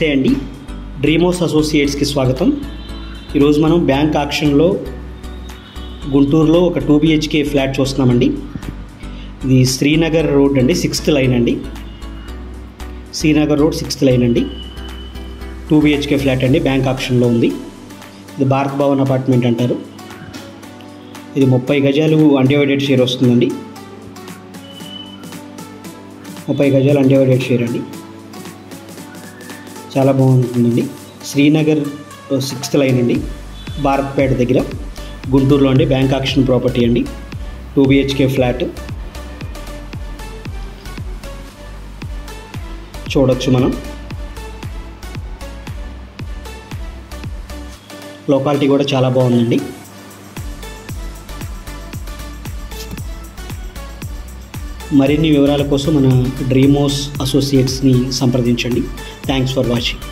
నమస్తే అండి. డ్రీమోస్ అసోసియేట్స్కి స్వాగతం. ఈరోజు మనం బ్యాంక్ ఆక్షన్లో గుంటూరులో ఒక 2 BHK ఫ్లాట్ చూస్తున్నామండి. ఇది శ్రీనగర్ రోడ్ అండి, 6th లైన్ అండి. శ్రీనగర్ రోడ్ 6th లైన్ అండి. 2 BHK ఫ్లాట్ అండి, బ్యాంక్ ఆక్షన్లో ఉంది. ఇది భారత్ భవన్ అపార్ట్మెంట్ అంటారు. ఇది 30 గజాలు అన్డివైడెడ్ షేర్ వస్తుందండి. 30 గజాలు అన్డివైడెడ్ షేర్ అండి. చాలా బాగుంటుందండి. శ్రీనగర్ 6th లైన్ అండి, భారత్పేట దగ్గర, గుంటూరులో అండి. బ్యాంక్ ఆక్షన్ ప్రాపర్టీ అండి, 2 BHK ఫ్లాట్ చూడొచ్చు మనం. లొకాలిటీ కూడా చాలా బాగుందండి. మరిన్ని వివరాల కోసం మన డ్రీమోస్ అసోసియేట్స్ని సంప్రదించండి. Thanks for watching.